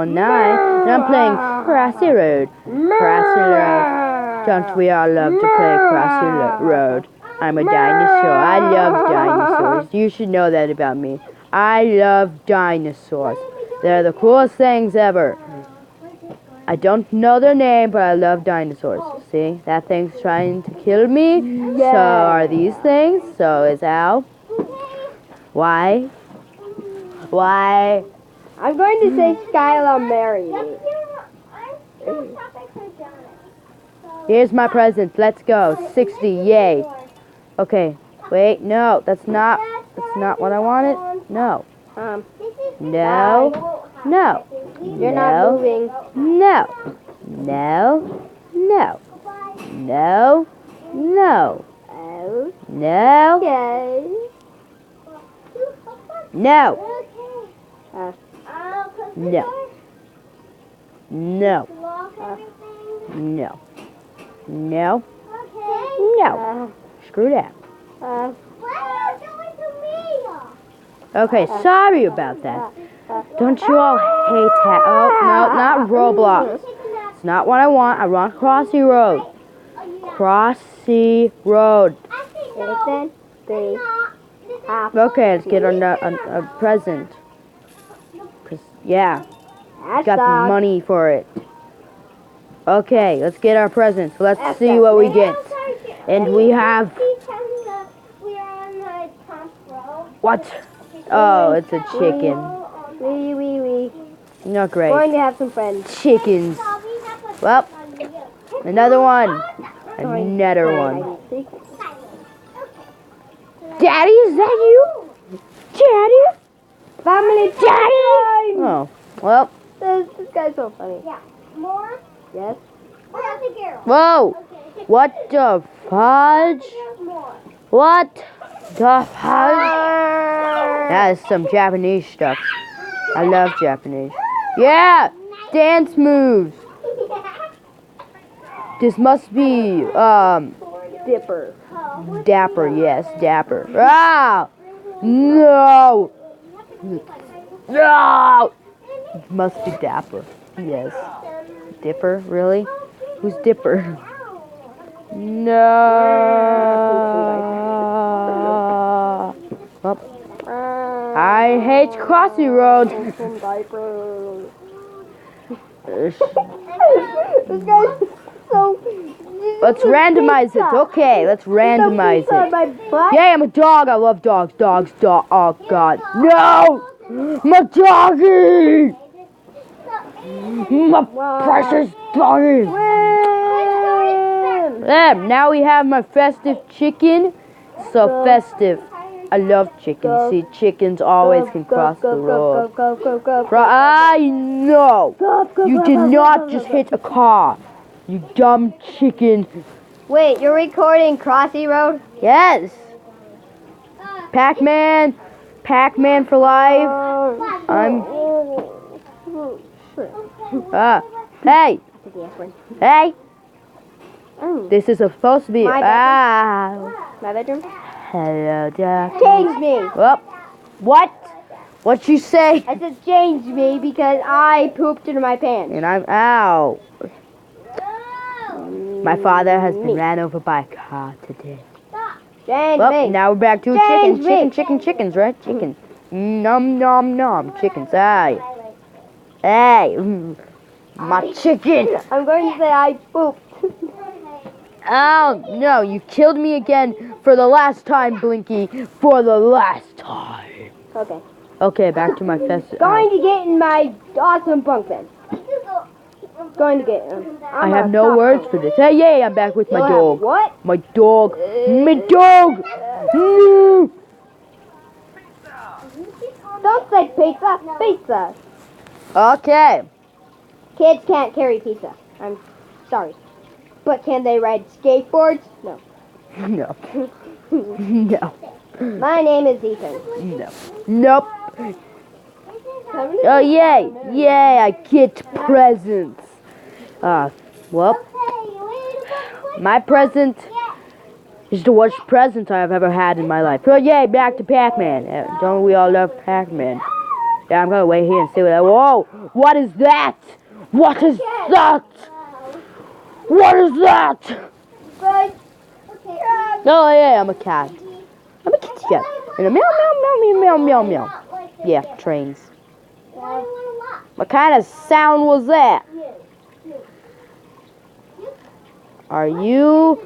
night, and I'm playing Crosy Road. Crosy Road. Don't we all love to play Crosy Road? I'm a dinosaur. I love dinosaurs. You should know that about me. I love dinosaurs. They're the coolest things ever. I don't know their name, but I love dinosaurs. See, that thing's trying to kill me. So are these things. So is Al. Why? Why? I'm going to say Skylar marry me. Here's my present. Let's go. 60. Yay. Okay. Wait. No. That's not what I wanted. No. No. No. You're not moving. No. No. No. No. No. Oh. No. Okay. No. No. No. No. No. No. Screw that. Okay, sorry about that. Don't you all hate that? Oh, no, not Roblox. It's not what I want. I want Crosy Road. Crosy Road. Okay, let's get a present. Yeah, got the money for it. Okay, let's get our presents. Let's see what we get. And we have... What? Oh, it's a chicken. Not great. Going to have some friends. Chickens. Well, another one. Another one. Daddy, is that you? Daddy? Family Daddy! Oh, well. This guy's so funny. Yeah. More? Yes? Whoa! What the fudge? What the fudge? That is some Japanese stuff. I love Japanese. Yeah! Dance moves! This must be, Dipper. Dapper, yes, Dapper. Ah! No! No! It must be Dapper. Yes. Dipper, really? Who's Dipper? No. Oh. I hate Crosy Road. This guy's so... Let's randomize it. Okay, let's randomize it. Yay, I'm a dog. I love dogs. Dogs, dog. Oh, God. No! My doggy! My precious doggy! There, now we have my festive chicken. So festive. I love chicken. See, chickens always can cross the road. I know. You did not just hit a car. You dumb chicken. Wait, you're recording Crosy Road? Yes. Pac-Man. Pac-Man for life. I'm... Hey. Hey. This is supposed to be... My bedroom? Hello, Jack. Change me. Well, what? What you say? I said change me because I pooped into my pants. And I'm out. My father has been ran over by a car today. Change Well, me. now we're back to chickens, right? Chickens. Nom, nom, nom. Chickens. Hey. Hey. My chicken. I'm going to say I pooped. Oh, no. You killed me again for the last time, Blinky. For the last time. Okay. Okay, back to my fest. Going to get in my awesome bunk bed. Going to get him. I have no words for this. Hey, yay, I'm back with my dog. What? My dog. My dog. No. Don't say pizza. Pizza. Okay. Kids can't carry pizza. I'm sorry. But can they ride skateboards? No. No. No. My name is Ethan. No. Nope. Oh, yay. Yay, I get presents. Well, my present is the worst present I have ever had in my life. Oh, yay, back to Pac-Man. Don't we all love Pac-Man? Yeah, I'm gonna wait here and see what that. Whoa! What is that? What is that? What is that? Oh yeah, I'm a cat. I'm a kitty cat. And a meow meow meow meow meow meow meow. Yeah, trains. What kind of sound was that? Are you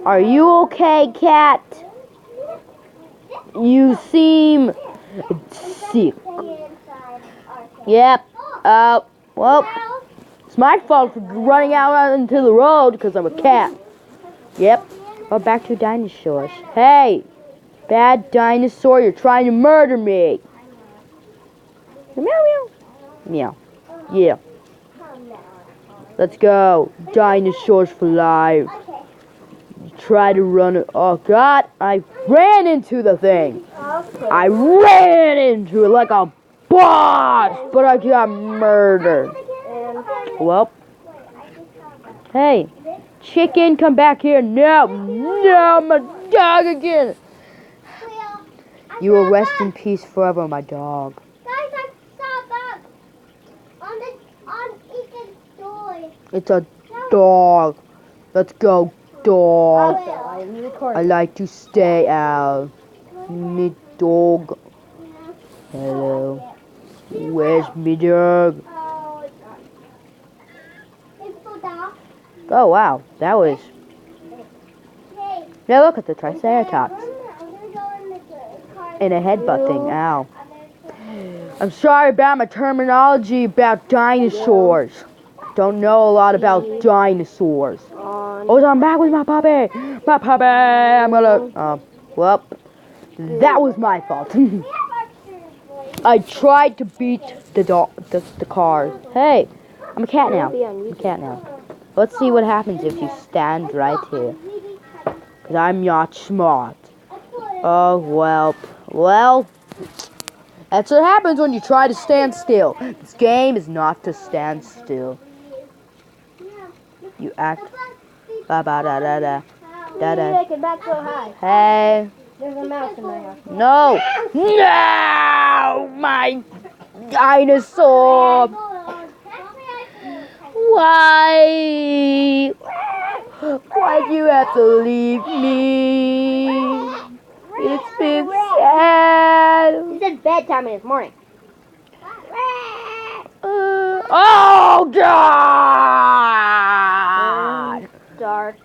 okay, cat? You seem sick. Yep. Well, it's my fault for running out into the road because I'm a cat. Yep. Well, back to dinosaurs. Hey, bad dinosaur, you're trying to murder me. Meow meow. Meow. Yeah. Let's go. Dinosaurs for life. Try to run it. Oh God, I ran into the thing. I ran into it like a boss, but I got murdered. Well, hey, chicken, come back here. No, my dog again. You will rest in peace forever, my dog. Guys, I saw that on Ethan's door. It's a dog. Let's go, dog. I like to stay out. Me dog. Hello. Where's me dog? Oh wow, that was. Now look at the Triceratops. And a headbutt thing. Ow. I'm sorry about my terminology about dinosaurs. Don't know a lot about dinosaurs. Oh, I'm back with my puppy. My puppy. I'm gonna. Well, that was my fault. I tried to beat the car. Hey, I'm a cat now. I'm a cat now. Let's see what happens if you stand right here. Because I'm not smart. Oh, well, that's what happens when you try to stand still. This game is not to stand still. You act. Ba ba da da da. Da da. Hey. There's a mouse in my house. No. No, my dinosaur. Why? Why'd you have to leave me? It's been sad. It's bedtime and it's morning. Oh, God! Dark.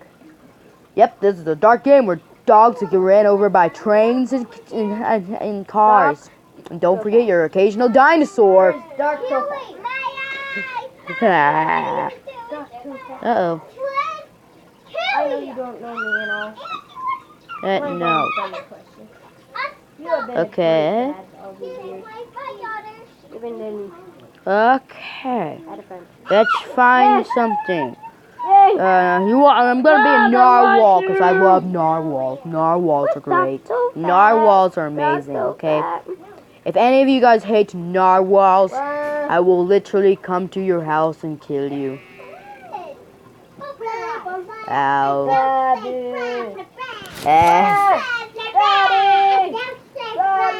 Yep, this is a dark game where dogs get ran over by trains and cars. And don't forget your occasional dinosaur. Dark so Uh-oh. I know you don't know me at all. No. Okay. Okay. Let's find something. I'm gonna be a narwhal because I love narwhals. Narwhals are great. Narwhals are amazing. Okay. If any of you guys hate narwhals, I will literally come to your house and kill you. Ow.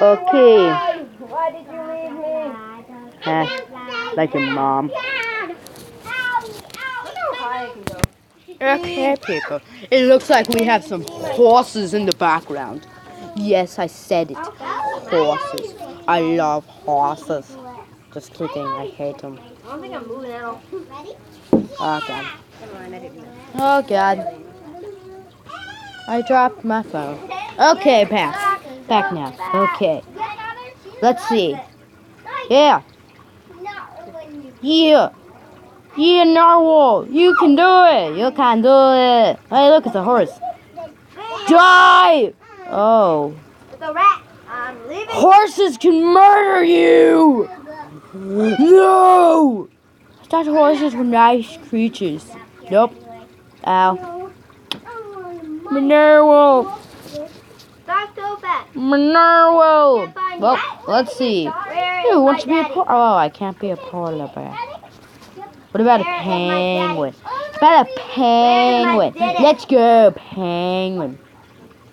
Okay. Why did you leave me? Like your mom. Okay, people. It looks like we have some horses in the background. Yes, I said it. Horses. I love horses. Just kidding. I hate them. I don't think I'm moving out. Oh, God. Oh, God. I dropped my phone. Okay, back. Back now. Okay. Let's see. Yeah. Yeah. Yeah, narwhal. You can do it. You can do it. Hey, look, it's a horse. Die! Oh. The rat. I'm leaving. Horses can murder you! No! I thought horses were nice creatures. Nope. Ow. My narwhal. Stop so fast. My narwhal. Well, let's see. Where Who wants to be a Oh, I can't be a polar bear. What about a penguin? What about a penguin? Let's go, penguin.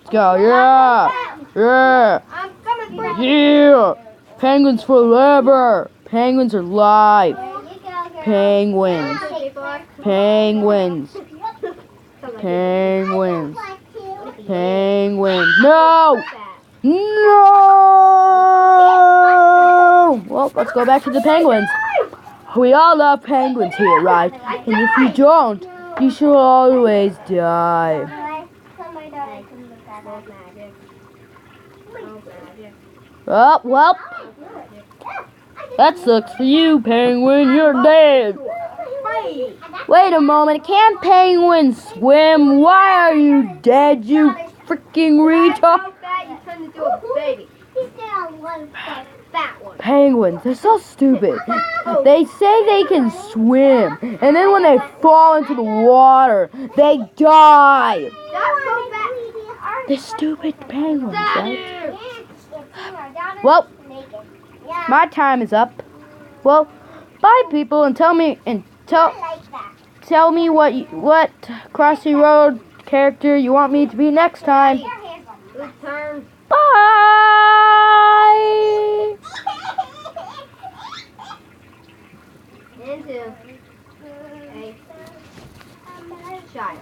Let's go, yeah. Yeah. I'm coming for you. Yeah. Penguins forever. Penguins are live. There you go, girl. Penguins. Penguins. Penguins. Black too. Penguins. No! No! Well, let's go back to the penguins. We all love penguins here, right? And if you don't, you should always die. Oh, well, that sucks for you, penguin. You're dead. Wait a moment. Can't penguins swim? Why are you dead, you freaking retard? Penguins, they're so stupid. They say they can swim, and then when they fall into the water, they die. They're stupid penguins, right? Well, my time is up. Well, bye, people, and tell me what Crosy Road character you want me to be next time. Bye. Into a child.